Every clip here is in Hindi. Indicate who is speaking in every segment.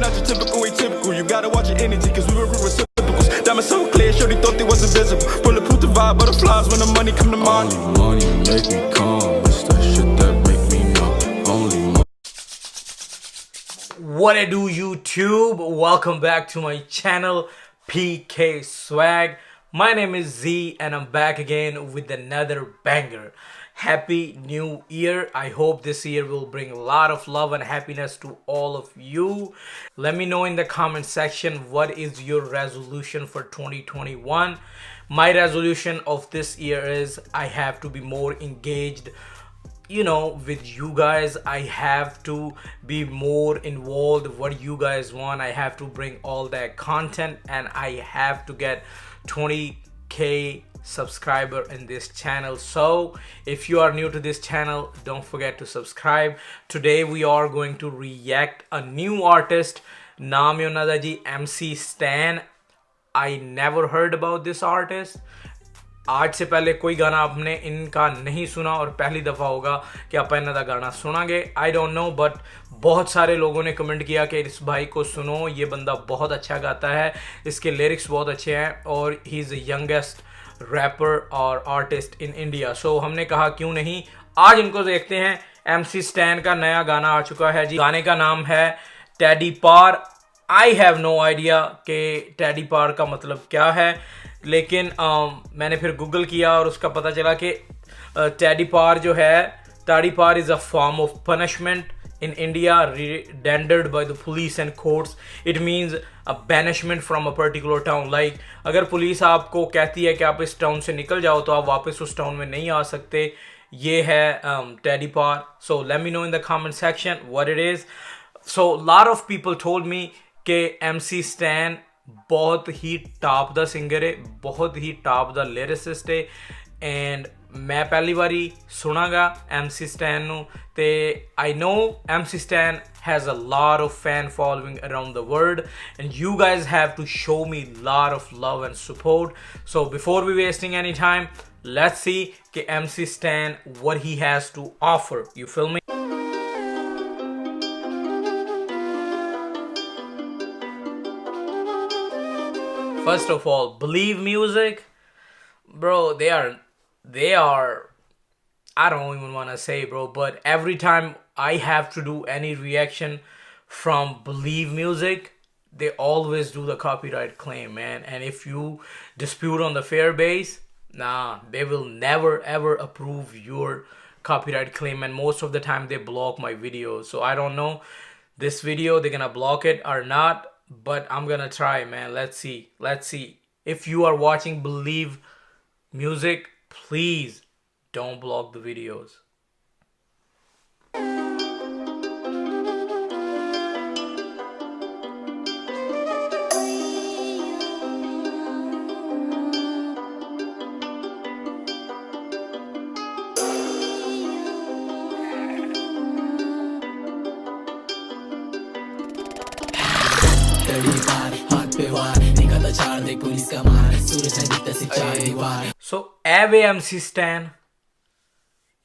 Speaker 1: not your typical atypical. You gotta watch your energy, cause we recruit reciprocals. Diamonds so clear, shorty thought they was invisible. Bulletproof the vibe, butterflies when the money come to mind.
Speaker 2: Only money make me calm. It's the shit that make me numb. Only money.
Speaker 3: What I do, YouTube? Welcome back to my channel, PK Swag. My name is Z and I'm back again with another banger. Happy New Year. I hope this year will bring a lot of love and happiness to all of you. Let me know in the comment section what is your resolution for 2021. My resolution of this year is I have to be more engaged with you guys. I have to be more involved what you guys want. I have to bring all that content and I have to get 20k subscriber in this channel. So if you are new to this channel, don't forget to subscribe. Today we are going to react a new artist. Naam hai unna da ji MC Stan. I never heard about this artist. आज से पहले कोई गाना आपने इनका नहीं सुना और पहली दफ़ा होगा कि आप इन्हां दा गाना सुनांगे. आई डोंट नो, बट बहुत सारे लोगों ने कमेंट किया कि इस भाई को सुनो, ये बंदा बहुत अच्छा गाता है, इसके लिरिक्स बहुत अच्छे हैं और he is the youngest rapper और आर्टिस्ट इन इंडिया. सो हमने कहा क्यों नहीं, आज इनको देखते हैं. MC स्टैन का नया गाना आ चुका है जी. गाने का नाम है Tedi Paar. I have no idea कि टेडी पार का मतलब क्या है, लेकिन मैंने फिर गूगल किया और उसका पता चला कि टेडी पार जो है, Tedi Paar is a form of punishment in India rendered by the police and courts. It means a banishment from a particular town. Like अगर पुलिस आपको कहती है कि आप इस टाउन से निकल जाओ तो आप वापस उस टाउन में नहीं आ सकते. ये है टेडी पार. So let me know in the comment section what it is. So a lot of people told me कि MC Stan बहुत ही टॉप द सिंगर है, बहुत ही टॉप द लिरिसिस्ट है. एंड मैं पहली बारी सुनागा MC Stan ਨੂੰ ਤੇ I know MC Stan has a lot of fan following around the world and you guys have to show me lot of love and support. So before we wasting any time, let's see कि MC Stan what he has to offer. You feel me? First of all, Believe Music, bro, they are, I don't even want to say, bro, but every time I have to do any reaction from Believe Music, they always do the copyright claim, man. And if you dispute on the fair base, nah, they will never ever approve your copyright claim, and most of the time they block my videos. So I don't know this video they're gonna block it or not, but I'm gonna try, man. Let's see. If you are watching Believe Music, please don't block the videos. So Ave MC Stan,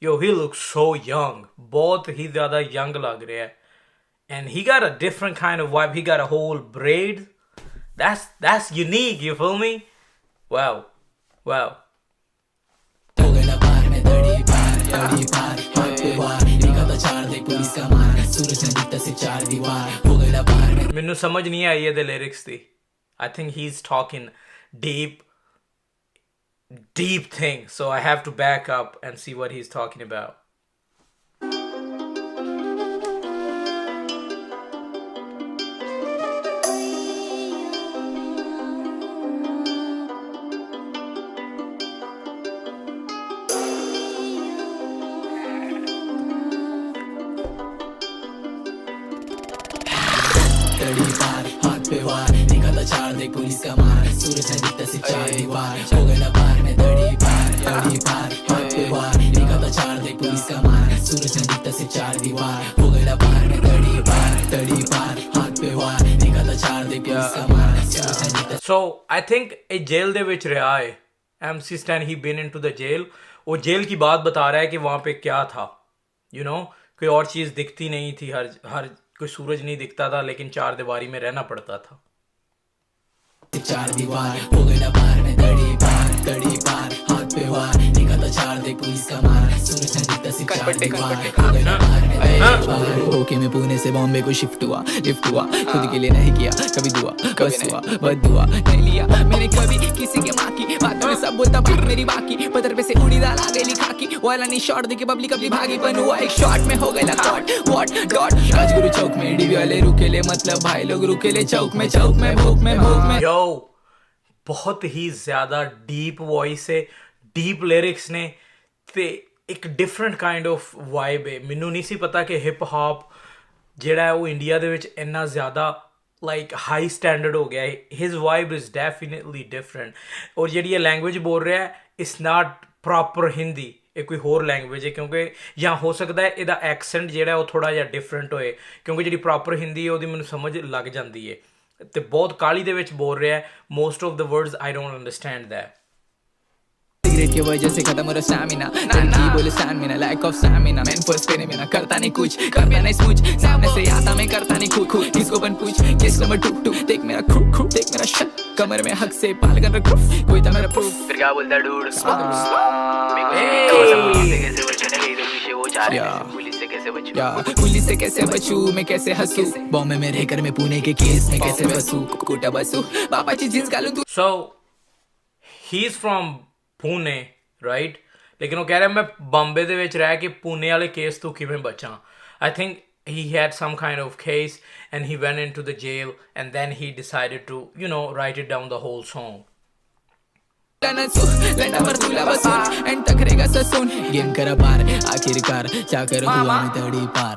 Speaker 3: yo, he looks so young. बहुत ही ज़्यादा young लग रहा है. And he got a different kind of vibe. He got a whole braid. That's unique, you feel me? Wow. ਮੈਨੂੰ ਸਮਝ ਨਹੀਂ ਆਈ ਇਹਦੇ lyrics the. I think he's talking deep thing, so I have to back up and see what he's talking about. Police का मार सूरज है दिखता सिर्फ चार दीवार हो गया पार में दड़ी पार हाथ पे वार निकलता चार दे पुलिस का मार सूरज है दिखता सिर्फ चार दीवार हो गया पार में दड़ी पार हाथ पे वार निकलता चार दे पुलिस का मार सूरज है दिखता. So I think a jail ਦੇ ਵਿੱਚ ਰਿਹਾ है MC Stan. he been into the jail. वो जेल की बात बता रहा है कि वहाँ पे क्या था, कोई और चीज़ दिखती नहीं थी हर कोई सूरज नहीं दिखता था, लेकिन चार दीवारी में रहना पड़ता था।
Speaker 4: चार दीवार हो गए ना पार में तड़ी पार हाथ पे वार देखा था चार देख पुलिस का मार सूरज ने दिखता सिर्फ चार दीवार हो गए ना पार में तड़ी पार होके मैं पुणे से बॉम्बे को लिफ्ट हुआ खुद के लिए नहीं किया कभी दुआ बस हुआ बदुआ नहीं लिया मैंने कभी किसी के माँ की बातों में सब बोलता बात मेरी बाकी पत्थर पे से उड़ी दाल आ गई खाकी वाला नहीं शॉट देके पब्लिक अपनी भागी बन हुआ एक शॉट में हो गया कॉट व्हाट डॉट राजगुरु चौक में डीवी वाले रुकेले मतलब भाई लोग रुकेले चौक में भूख में
Speaker 3: यो बहुत ही ज़्यादा डीप वॉइस है, डीप लिरिक्स ने ते एक डिफरेंट काइंड ऑफ वाइब है। ਮੈਨੂੰ ਨਹੀਂ ਸੀ ਪਤਾ ਕਿ ਹਿਪ ਹੌਪ ਜਿਹੜਾ ਹੈ ਉਹ ਇੰਡੀਆ ਦੇ ਵਿੱਚ ਇੰਨਾ ਜ਼ਿਆਦਾ ਲਾਈਕ ਹਾਈ ਸਟੈਂਡਰਡ ਹੋ ਗਿਆ ਹੈ। ਹਿਸ ਵਾਈਬ ਇਜ਼ ਡੈਫੀਨਿਟਲੀ ਡਿਫਰੈਂਟ। ਔਰ ਜਿਹੜੀ ਇਹ ਲੈਂਗੁਏਜ ਬੋਲ ਰਿਹਾ ਹੈ ਇਟਸ ਨਾਟ ਪ੍ਰੋਪਰ ਹਿੰਦੀ, ਇਹ ਕੋਈ ਹੋਰ ਲੈਂਗੁਏਜ ਹੈ, ਕਿਉਂਕਿ ਜਾਂ ਹੋ ਸਕਦਾ ਹੈ ਇਹਦਾ ਐਕਸੈਂਟ ਜਿਹੜਾ ਉਹ ਥੋੜ੍ਹਾ ਜਿਹਾ ਡਿਫਰੈਂਟ ਹੋਏ, ਕਿਉਂਕਿ ਜਿਹੜੀ ਪ੍ਰੋਪਰ ਹਿੰਦੀ ਹੈ ਉਹਦੀ ਮੈਨੂੰ ਸਮਝ ਲੱਗ ਜਾਂਦੀ ਹੈ ਤੇ ਬਹੁਤ ਕਾਲੀ ਦੇ ਵਿੱਚ ਬੋਲ ਰਿਹਾ ਹੈ। Most of the words I don't understand that.
Speaker 4: Cigarette की वजह से खत्म हो रहा स्टैमिना लड़की बोले स्टैमिना लैक ऑफ स्टैमिना मैं फर्स्ट पे में ना करता नहीं कुछ करता नहीं स्मूच सामने से आता मैं करता नहीं खुद किसको बन पूछ केस नंबर 2 देख मेरा क्रू देख मेरा शट कमर में हक से पाल कर रख कोई था मेरा प्रूफ फिर क्या बोलता डूड पुलिस से कैसे बचूं मैं कैसे हंसूं बॉम्बे में रहकर मैं पुणे के केस में कैसे बसूं कोटा बसूं पापा जी जींस गालूं तू
Speaker 3: so he is from Pune right, लेकिन वो कह रहा है मैं बॉम्बे ਦੇ ਵਿੱਚ ਰਹਿ ਕੇ पुणे वाले केस ਤੋਂ ਕਿਵੇਂ ਬਚਾਂ। I think he had some kind of case and he went into the jail and then he decided to, you know, write it down the whole song.
Speaker 4: Landa पर दूल्हा बसून एंड तक रहेगा ससून गेम करा पार आखिरकार चाकर हुआ मैं तड़ी पार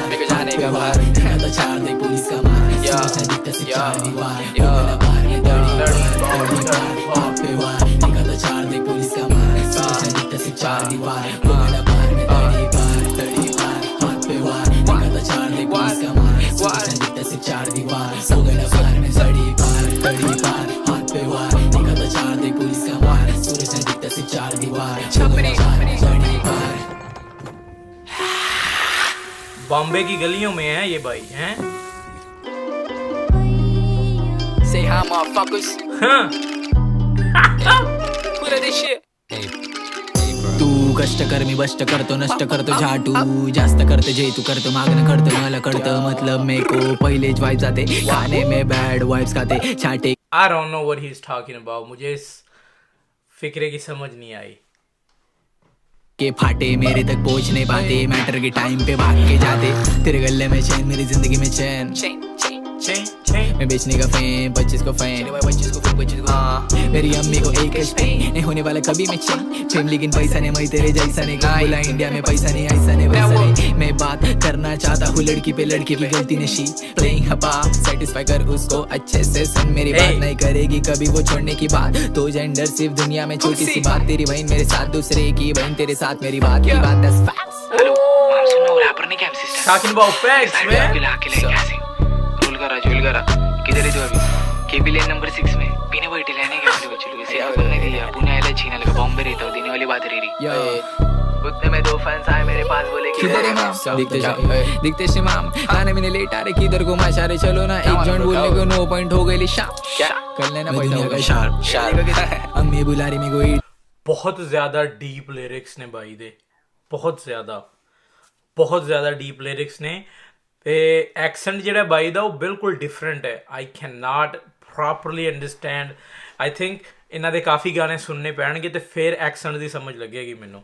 Speaker 4: मेरे को जाने का बाहर तो चार देख पुलिस का मार सूरज ने दिखता सिर्फ चार दीवार हो गया ना पार में तड़ी पार हाथ पे वार देखा तो चार देख पुलिस का मार सूरज ने दिखता सिर्फ चार दीवार हो गया ना पार में तड़ी पार हाथ पे वार देखा तो चार देख पुलिस का मार सूरज ने दिखता सिर्फ चार दीवार हो गया ना पार में तड़ी पार हाथ पे वार देखा तो चार देख पुलिस का मार सूरज ने दिखता सिर्फ चार दीवार हो गया ना तड़ी पार
Speaker 3: बॉम्बे की गलियों में है ये भाई हैं।
Speaker 4: Say hi motherfuckers
Speaker 3: हाँ
Speaker 4: पूरा देश तू कष्ट कर मी बष्ट करतो नष्ट करतो झाटू जास्त करते जे तू करतो मागणं करतो मला कळतं मतलब मेरे को पहिले वाइब्स आते खाने में बैड वाइब्स खाते छाटे
Speaker 3: I don't know what he's talking about. मुझे इस फिक्रे की समझ नहीं आई।
Speaker 4: के फाटे मेरे तक पहुंच नहीं पाते मैटर के टाइम पे भाग के जाते तेरे गले में चैन मेरी जिंदगी में चैन मैं बेचने का फेम 25 को फैन 25 को मेरी अम्मी को एक नहीं होने वाला कभी मैं फेम लेकिन पैसा नहीं मैं तेरे जैसा नहीं बोला इंडिया में पैसा नहीं ऐसा नहीं वैसा नहीं मैं बात करना चाहता हूँ लड़की पे लड़की की गलती नशी प्लेइंग हपा सेटिस्फाई कर उसको अच्छे से सुन मेरी बात नहीं करेगी कभी वो छोड़ने की बात तो जेंडर सिर्फ दुनिया में छोटी सी बात तेरी बहन मेरे साथ दूसरे की बहन तेरे साथ मेरी बात की बात that's facts
Speaker 5: हेलो माम सुनो रैपर ने क्या system
Speaker 3: Talking about facts, man.
Speaker 5: Roll करा किधर है तू अभी केबी लेन नंबर 6 में पीने बैठे लेने के वाले बच्चे से आगे नहीं दिया पुणे आया छीना लगा बॉम्बे रहता हूं देने वाली बात रही उतने में 2 फैंस आए मेरे पास बोले
Speaker 4: किधर है माम दिखते शिमाम खाने में लेट आ रहे किधर को माशारे चलो ना एक जॉइंट बोलने को 9 पॉइंट हो गई शाम क्या कर लेना पैसा होगा शार्प अम्मी बुला रही मेरे को
Speaker 3: बहुत ज़्यादा डीप लिरिक्स ने भाई दे, बहुत ज़्यादा डीप लिरिक्स ने ਤੇ ਐਕਸੈਂਟ ਜਿਹੜਾ ਬਾਈ ਦਾ ਉਹ ਬਿਲਕੁਲ ਡਿਫਰੈਂਟ ਹੈ। I can not properly understand. I think ਇਹਨਾਂ ਦੇ ਕਾਫੀ ਗਾਣੇ ਸੁਣਨੇ ਪੈਣਗੇ ਤੇ ਫਿਰ ਐਕਸੈਂਟ ਦੀ ਸਮਝ ਲੱਗੇਗੀ ਮੈਨੂੰ।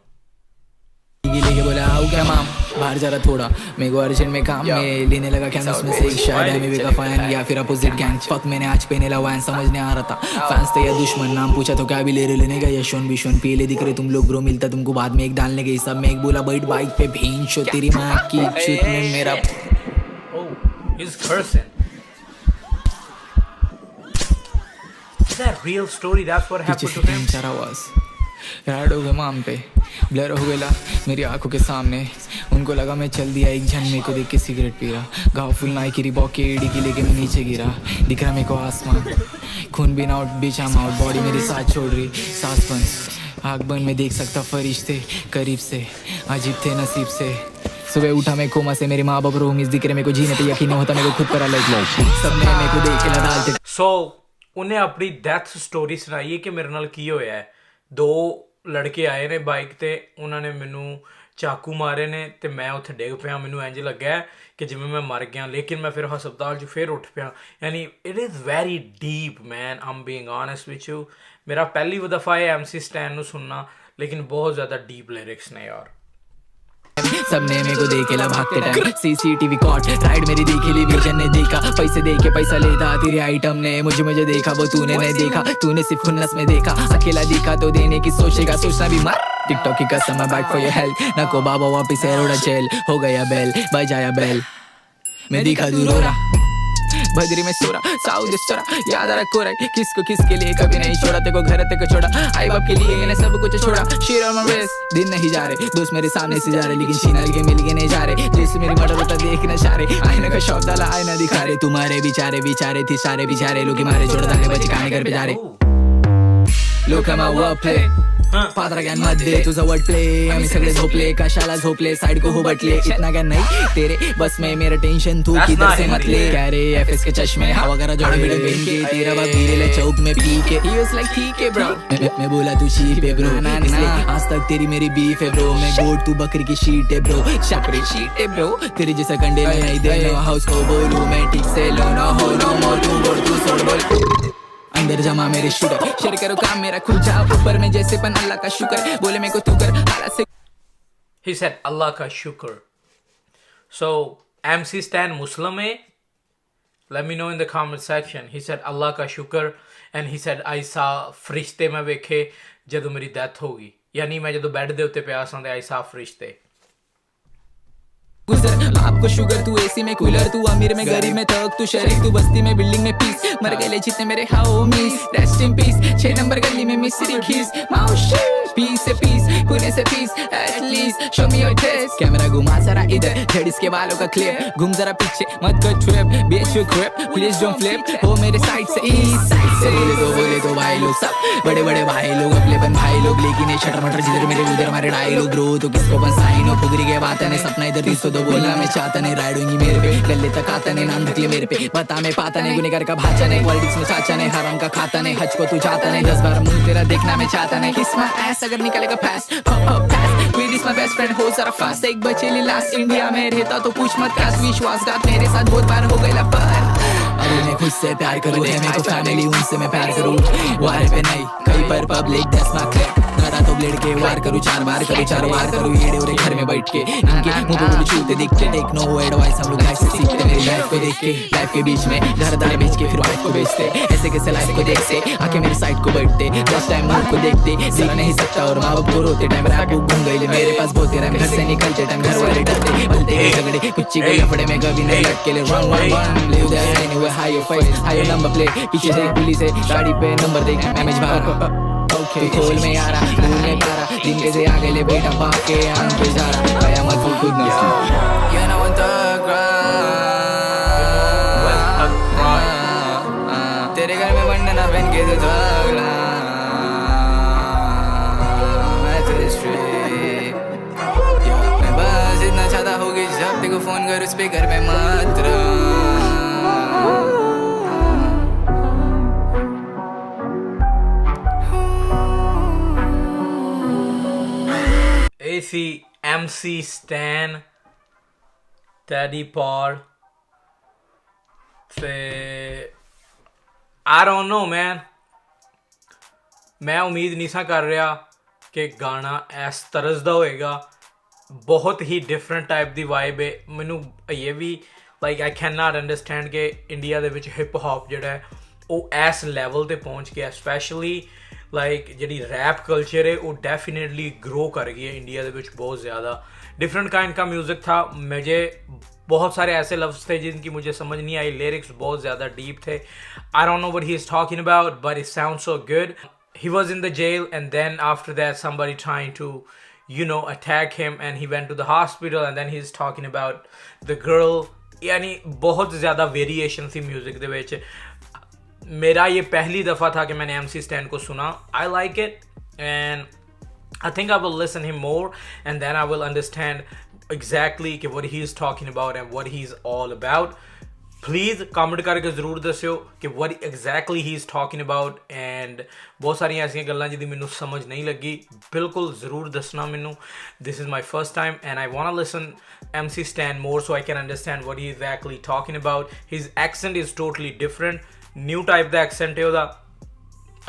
Speaker 4: लेके बोला आओ क्या माम बाहर जा रहा थोड़ा मेरे को अर्जेंट में काम में लेने लगा कैंपस में से एक शायद एमवी का फैन या फिर अपोजिट गैंग फक मैंने आज पहने ला वैन समझ नहीं आ रहा था फैंस थे या दुश्मन नाम पूछा तो क्या भी ले रहे लेने का यशोन बिशोन पीले दिख रहे तुम लोग ब्रो मिलता तुमको बाद में एक डालने के सब में एक बोला बैठ बाइक पे भीन शो तेरी माँ की चुत में मेरा
Speaker 3: He's cursing. Is that real story? That's what happened to him.
Speaker 4: चार आवाज यार हो गए माम पे ब्लर हो गया मेरी आंखों के सामने उनको लगा मैं चल दिया एक जन मेरे को देख के सिगरेट पी रहा गाँव फुल नाई की रिबॉक के एडी की लेके मैं नीचे गिरा दिख रहा मेरे को आसमान खून बिन आउट बीच आम आउट बॉडी मेरी साथ छोड़ रही सांस बंद आग बंद में देख सकता फरिश्ते करीब से अजीब थे नसीब से सुबह उठा मैं कोमा से, मेरे माँ बाप रो इस जिक्र मेरे को जीने पे यकीन नहीं होता, मेरे को खुद पर अलग सबने मेरे को देख के डालते।
Speaker 3: सो उन्हें अपनी डेथ स्टोरी सुनाई है कि मेरे नाल की होया है। 2 लड़के आए ने बाइक ते, उन्होंने मैनू चाकू मारे ने ते मैं उत्थे डिग पिया। मैनू इंज लग्या कि जिवें मैं मर गया, लेकिन मैं फिर हस्पताल च फिर उठ पिया। यानी it is very deep man, I am being honest which you. मेरा पहली दफ़ा है MC स्टैन नू सुनना, लेकिन बहुत ज़्यादा डीप लिरिक्स ने यार।
Speaker 4: सबने मेरे को देखेला भागते टाइम, CCTV कॉट राइड मेरी देखी ली, विजन ने देखा पैसे दे के पैसा लेता, तेरे आइटम ने मुझे देखा, वो तूने नहीं देखा, तूने सिर्फ खुन्नस में देखा, अकेला दिखा तो देने की सोचेगा, सोचना भी मर। टिकटॉक की कसम है बैक फॉर योर हेल्थ, ना को बाबा वापिस एरोड़ा जेल, हो गया बेल बजाया बेल, मैं दिखा दूर हो रहा बदरी में सोरा साउथ सोरा, याद आ रखो रहा किसको किसके लिए कभी नहीं छोड़ा, तेको घर तेको छोड़ा, आई बाप के लिए मैंने सब कुछ छोड़ा, शेर ऑन माय वेस्ट। दिन नहीं जा रहे दोस्त मेरे सामने से जा रहे, लेकिन शीनल के मिल के नहीं जा रहे, जैसे मेरी मर्डर होता देख न शारे, आईना का शौक डाला आईना दिखा रहे, तुम्हारे बिचारे थी सारे बिचारे लोग मारे छोड़ दाने बचे खाने घर पे जा रहे, लोग कमा हुआ प्ले पात्रा ज्ञान मध्ये तुझा वर्ड प्ले, आम्ही सगळे झोपले कशाला झोपले, साइड को हो बटले, इतना ज्ञान नहीं तेरे बस में, मेरा टेंशन तू किधर से मतले, क्या रे FS के चश्मे हवा करा जोड़े बिड़े बेन के, तेरा बाप गिरेले चौक में पी के, he was like ठीक है ब्रो, मैं बोला तू चीप है ब्रो, इसलिए आज तक तेरी मेरी बीफ है ब्रो, मैं गोट तू बकरी की शीट है ब्रो, शाकरी शीट है ब्रो, तेरे जैसा कंडे में नहीं दे नो हाउस को बोलूं मैं ठीक से, लो ना हो नो मोर तू बोल तू सोड़ बोल, अंदर जमा मेरे शूटर, शेयर करो काम मेरा खुल जा ऊपर में जैसे पन अल्लाह का शुक्र, बोले मेरे को तू कर हालात से।
Speaker 3: He said Allah का शुक्र। So MC Stan Muslim है? Let me know in the comment section. He said Allah का शुक्र and he said I saw फरिश्ते मैं वेखे जदों मेरी डेथ होगी, यानी मैं जदों बेड दे उत्ते पिया सां ते I saw फरिश्ते।
Speaker 4: गुजर आपको शुगर तू AC में कूलर, तू अमीर में गरीब में थक, तू शरीफ तू बस्ती में बिल्डिंग में पीस, मर गए जितने मेरे homies rest in peace, 6 number गली में मिस्री खीस, माउशी पीस से पीस पुणे से peace at least show me your test, camera घुमा जरा इधर जेडिस के बालों का क्लिप, घूम जरा पीछे मत कर trip beach you grip please don't flip, हो मेरे साइड से ईस्ट साइड से, बोले तो भाई लोग सब बड़े बड़े भाई लोग अपने बन भाई लोग, लेकिन ये शटर मटर जिधर मेरे उधर मारे ढाई लोग, ग्रो तो किसको बन साइन हो फुगरी के बात है, सपना इधर दिस तो बोलना मैं चाहता नहीं, राइडूंगी मेरे पे गले तक आता नहीं, नाम निकले मेरे पे बता मैं पाता नहीं, गुनेगार का भाचा नहीं, पॉलिटिक्स में चाचा नहीं, हराम का खाता नहीं, हज को तू जाता नहीं, 10 बार मुंह तेरा देखना मैं चाहता नहीं, किस माय एस अगर निकलेगा fast weed is my best friend हो जरा फास्ट, एक बचेली लास्ट इंडिया में रहता तो पूछ मत काश, विश्वासघात मेरे साथ बहुत बार हो गया पर अभी मैं खुद से प्यार करूँ, है मेरे को फैमिली उनसे मैं प्यार करूँ, वार पे नहीं कहीं पर पब्लिक दैट्स माय क्लिप, नरा तो ब्लेड के वार करूँ 4 बार करूँ 4 बार करूँ, ये डोरे घर में बैठ के इनके मुंह पे मुझे छूते दिखते, टेक नो एडवाइस हम लोग लाइफ से सीखते, मेरी लाइफ को देख के लाइफ के बीच में घरदार बेच के फिर वाइफ को बेचते, ऐसे कैसे लाइफ को देख से आके मेरे साइड को बैठते, जस्ट टाइम मुंह को देखते दिख नहीं सकता और माँ बाप को रोते टाइम रैप को घूम गए, मेरे पास बहुत रैम घर से निकलते टाइम घर वाले डरते, बोलते गए झगड़े कुछ के लफड़े में कभी नहीं लटके ले run one one live that anyway high your face high your number plate, पीछे से पुलिस है गाड़ी पे नंबर देख मैनेज भाग ओके खोल में आ रहा दूर में पारा, दिन के से आगे ले बेटा बाप के आन पे जा रहा, गया मत खुद न you know what the grind, तेरे घर में बंडना पहन के तो भागला, मैं तो स्ट्रीट मैं बस इतना चाहता होगी जब तेरे को फोन कर उस पे घर में मात्रा
Speaker 3: AC MC Stan Teddy Paul ਤੇ I don't know man, मैं उम्मीद नहीं सा कर रहा कि गाना इस तरह ਦਾ ਹੋਏਗਾ, बहुत ही डिफरेंट टाइप ਦੀ वाइब है, ਮੈਨੂੰ ਇਹ ਵੀ like I can not understand कि इंडिया ਦੇ ਵਿੱਚ ਹਿਪ ਹੌਪ ਜਿਹੜਾ ਹੈ ਉਹ ਇਸ ਲੈਵਲ ਤੇ ਪਹੁੰਚ ਗਿਆ, ਸਪੈਸ਼ਲੀ लाइक जी रैप कल्चर है वो डेफिनेटली ग्रो कर गई है इंडिया के बहुत ज़्यादा, डिफरेंट काइंड का म्यूज़िक था, मुझे बहुत सारे ऐसे लफ्ज़ थे जिनकी मुझे समझ नहीं आई, लिरिक्स बहुत ज़्यादा डीप थे, I don't know what he is talking about but it sounds so good, he was in the jail and then after that somebody trying to you know attack him and he went to the hospital and then he is talking about the girl, यानी बहुत ज़्यादा वेरिएशन थी म्यूज़िक दे विच, मेरा ये पहली दफ़ा था कि मैंने MC Stan को सुना, I like it and I think I will listen him more and then I will understand exactly कि what he is talking about and what he's all about. Please comment करके ज़रूर दस्यो कि what exactly he is talking about and बहुत सारी ऐसी गल्लां जिहदी मैनू समझ नहीं लगी बिल्कुल ज़रूर दसना मैनू. This is my first time and I want to listen MC Stan more so I can understand what he is exactly talking about. His accent is totally different. New type दा accent है ओदा.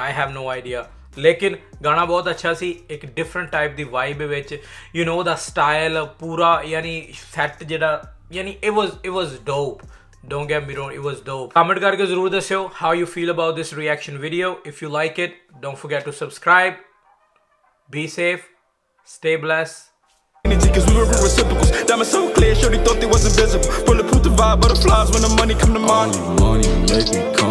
Speaker 3: I have no idea. लेकिन गाना बहुत अच्छा सी एक different type the vibe which you know दा स्टाइल पूरा यानी सैट जेड़ा यानी it was dope. Don't get me wrong, it was dope. Comment करके ज़रूर दस्यो how you feel about this reaction video. If you like it, don't forget to subscribe. Be safe, stay blessed.
Speaker 1: Energy, cause we were reciprocals. Diamonds so clear, shorty thought they was invisible. Bulletproof the vibe, butterflies when the money come to mind.
Speaker 2: Only money make me come.